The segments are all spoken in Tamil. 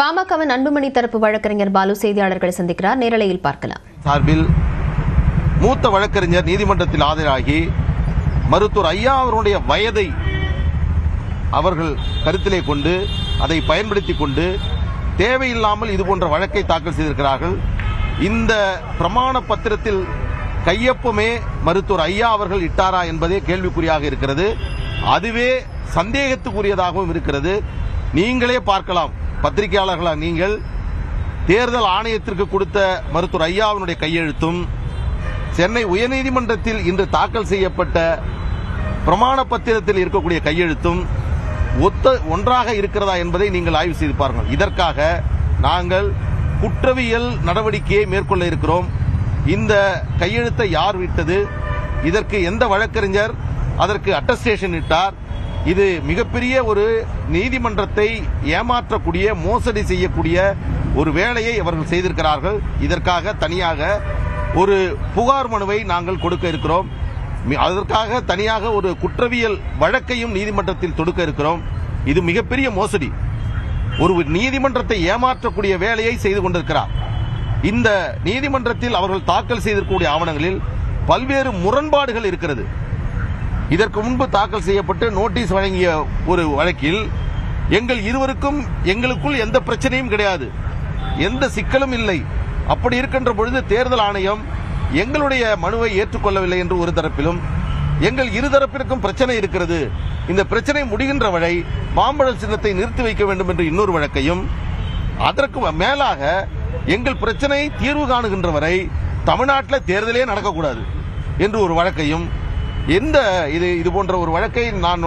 பாமகவின் அன்புமணி தரப்பு வழக்கறிஞர் பாலு செய்தியாளர்களை சந்திக்கிறார். நேரலையில் பார்க்கலாம். சார்பில் மூத்த வழக்கறிஞர் நீதிமன்றத்தில் ஆஜராகி மருத்துவர் ஐயா அவருடைய வயதை அவர்கள் கருத்திலே கொண்டு அதை பயன்படுத்திக் கொண்டு தேவையில்லாமல் இதுபோன்ற வழக்கை தாக்கல் செய்திருக்கிறார்கள். இந்த பிரமாண பத்திரத்தில் கையொப்பமே மருத்துவர் ஐயா அவர்கள் இட்டாரா என்பதே கேள்விக்குறியாக இருக்கிறது. அதுவே சந்தேகத்துக்குரியதாகவும் இருக்கிறது. நீங்களே பார்க்கலாம், பத்திரிகையாளர்களாக நீங்கள் தேர்தல் ஆணையத்திற்கு கொடுத்த மருத்துவர் ஐயாவினுடைய கையெழுத்தும் சென்னை உயர்நீதிமன்றத்தில் இன்று தாக்கல் செய்யப்பட்ட பிரமாண பத்திரத்தில் இருக்கக்கூடிய கையெழுத்தும் ஒன்றாக இருக்கிறதா என்பதை நீங்கள் ஆய்வு செய்து பாருங்கள். இதற்காக நாங்கள் குற்றவியல் நடவடிக்கையை மேற்கொள்ள இருக்கிறோம். இந்த கையெழுத்தை யார் விட்டது, இதற்கு எந்த வழக்கறிஞர் அதற்கு அட்டஸ்டேஷன் இட்டார், இது மிகப்பெரிய ஒரு நீதிமன்றத்தை ஏமாற்றக்கூடிய மோசடி செய்யக்கூடிய ஒரு வேலையை அவர்கள் செய்திருக்கிறார்கள். இதற்காக தனியாக ஒரு புகார் மனுவை நாங்கள் கொடுக்க இருக்கிறோம். அதற்காக தனியாக ஒரு குற்றவியல் வழக்கையும் நீதிமன்றத்தில் தொடுக்க இருக்கிறோம். இது மிகப்பெரிய மோசடி, ஒரு நீதிமன்றத்தை ஏமாற்றக்கூடிய வேலையை செய்து கொண்டிருக்கிறார். இந்த நீதிமன்றத்தில் அவர்கள் தாக்கல் செய்திருக்கக்கூடிய ஆவணங்களில் பல்வேறு முரண்பாடுகள் இருக்கிறது. இதற்கு முன்பு தாக்கல் செய்யப்பட்டு நோட்டீஸ் வழங்கிய ஒரு வழக்கில் எங்கள் இருவருக்கும் எங்களுக்குள் எந்த பிரச்சனையும் கிடையாது, எந்த சிக்கலும் இல்லை. அப்படி இருக்கின்ற பொழுது தேர்தல் ஆணையம் எங்களுடைய மனுவை ஏற்றுக்கொள்ளவில்லை என்று ஒரு தரப்பிலும், எங்கள் இருதரப்பிற்கும் பிரச்சனை இருக்கிறது, இந்த பிரச்சனை முடிகின்ற வரை மாம்பழம் சின்னத்தை நிறுத்தி வைக்க வேண்டும் என்று இன்னொரு வழக்கையும், அதற்கு மேலாக எங்கள் பிரச்சனை தீர்வு காணுகின்ற வரை தமிழ்நாட்டில் தேர்தலே நடக்கக்கூடாது என்று ஒரு வழக்கையும், இது போன்ற ஒரு வழக்கை நான்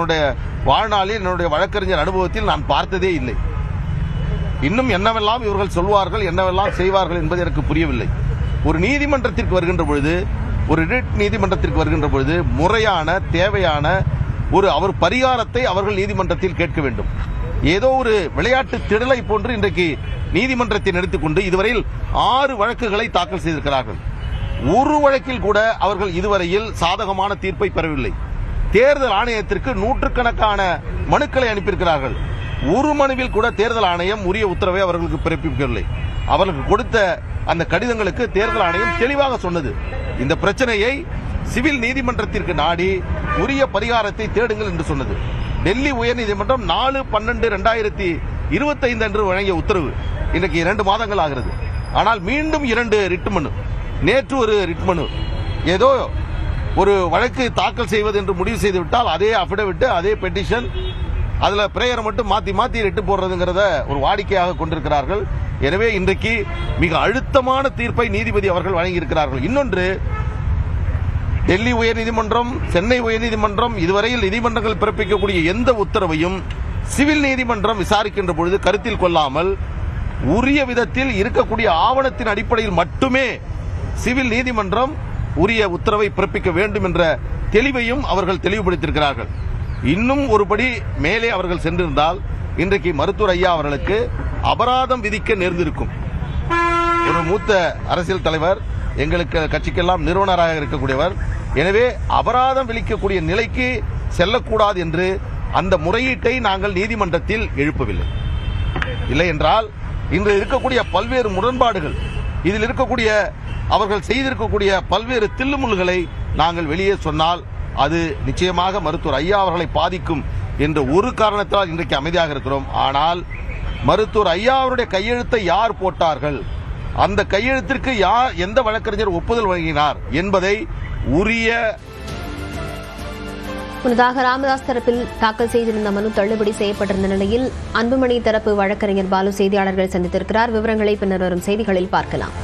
வாழ்நாளில் என்னுடைய வழக்கறிஞர் அனுபவத்தில் நான் பார்த்ததே இல்லை. இன்னும் என்னவெல்லாம் இவர்கள் சொல்வார்கள், என்னவெல்லாம் செய்வார்கள் என்பது எனக்கு புரியவில்லை. ஒரு நீதிமன்றத்திற்கு வருகின்ற பொழுது, ஒரு ரிட் நீதிமன்றத்திற்கு வருகின்ற பொழுது முறையான தேவையான அவர் பரிகாரத்தை அவர்கள் நீதிமன்றத்தில் கேட்க வேண்டும். ஏதோ ஒரு விளையாட்டு திடலை போன்று இன்றைக்கு நீதிமன்றத்தை நடத்திக்கொண்டு இதுவரையில் 6 வழக்குகளை தாக்கல் செய்திருக்கிறார்கள். ஒரு வழக்கில் கூட அவர்கள் இதுவரையில் சாதகமான தீர்ப்பை பெறவில்லை. தேர்தல் ஆணையத்திற்கு நூற்றுக்கணக்கான மனுக்களை அனுப்பியிருக்கிறார்கள். ஒரு மனுவில் கூட தேர்தல் ஆணையம் உரிய உத்தரவை அவர்களுக்கு பிறப்பிக்கவில்லை. அவர்களுக்கு கொடுத்த அந்த கடிதங்களுக்கு தேர்தல் ஆணையம் தெளிவாக சொன்னது, இந்த பிரச்சனையை சிவில் நீதிமன்றத்திற்கு நாடி உரிய பரிகாரத்தை தேடுங்கள் என்று சொன்னது. டெல்லி உயர்நீதிமன்றம் 4/12/2025 அன்று வழங்கிய உத்தரவு இன்றைக்கு 2 மாதங்கள் ஆகிறது. ஆனால் மீண்டும் 2 ரிட் மனு, நேற்று ஒரு ரிட் மனு. ஏதோ ஒரு வழக்கு தாக்கல் செய்வது என்று முடிவு செய்துவிட்டால் அதே அபிடவிட், அதே பெட்டிஷன், அதுல பிரேயரை மட்டும் மாத்தி ரிட்டு போடுறதுங்கிறத ஒரு வாடிக்கையாக கொண்டிருக்கிறார்கள். எனவே இன்றைக்கு மிக அழுத்தமான தீர்ப்பை நீதிபதி அவர்கள் வழங்கியிருக்கிறார்கள். இன்னொன்று, டெல்லி உயர்நீதிமன்றம், சென்னை உயர்நீதிமன்றம் இதுவரையில் நீதிமன்றங்கள் பிறப்பிக்கக்கூடிய எந்த உத்தரவையும் சிவில் நீதிமன்றம் விசாரிக்கின்ற பொழுது கருத்தில் கொள்ளாமல் உரிய விதத்தில் இருக்கக்கூடிய ஆவணத்தின் அடிப்படையில் மட்டுமே சிவில் நீதிமன்றம் உரிய உத்தரவை பிறப்பிக்க வேண்டும் என்ற தெளிவையும் அவர்கள் தெளிவுபடுத்தியிருக்கிறார்கள். இன்னும் ஒருபடி மேலே அவர்கள் சென்றிருந்தால் இன்றைக்கு மருத்துவர் ஐயா அவர்களுக்கு அபராதம் விதிக்க நேர்ந்திருக்கும். ஒரு மூத்த அரசியல் தலைவர், எங்களுக்கு கட்சிக்கெல்லாம் நிறுவனராக இருக்கக்கூடியவர். எனவே அபராதம் விதிக்கக்கூடிய நிலைக்கு செல்லக்கூடாது என்று அந்த முறையீட்டை நாங்கள் நீதிமன்றத்தில் எழுப்பவில்லை. இல்லை என்றால் இன்று இருக்கக்கூடிய பல்வேறு முரண்பாடுகள், இதில் இருக்கக்கூடிய அவர்கள் செய்திருக்கக்கூடிய பல்வேறு தில்லுமுள்ளுகளை நாங்கள் வெளியே சொன்னால் அது நிச்சயமாக மருத்துவர் ஐயா அவர்களை பாதிக்கும் என்ற ஒரு காரணத்தால் இன்றைக்கு அமைதியாக இருக்கிறோம். ஆனால் மருத்துவர் ஐயா அவருடைய கையெழுத்தை யார் போட்டார்கள், அந்த கையெழுத்திற்கு எந்த வழக்கறிஞர் ஒப்புதல் வழங்கினார் என்பதை உரிய. முன்னதாக ராமதாஸ் தரப்பில் தாக்கல் செய்திருந்த மனு தள்ளுபடி செய்யப்பட்டிருந்த நிலையில் அன்புமணி தரப்பு வழக்கறிஞர் பாலு செய்தியாளர்களை சந்தித்திருக்கிறார். விவரங்களை பின்னர் வரும் செய்திகளில் பார்க்கலாம்.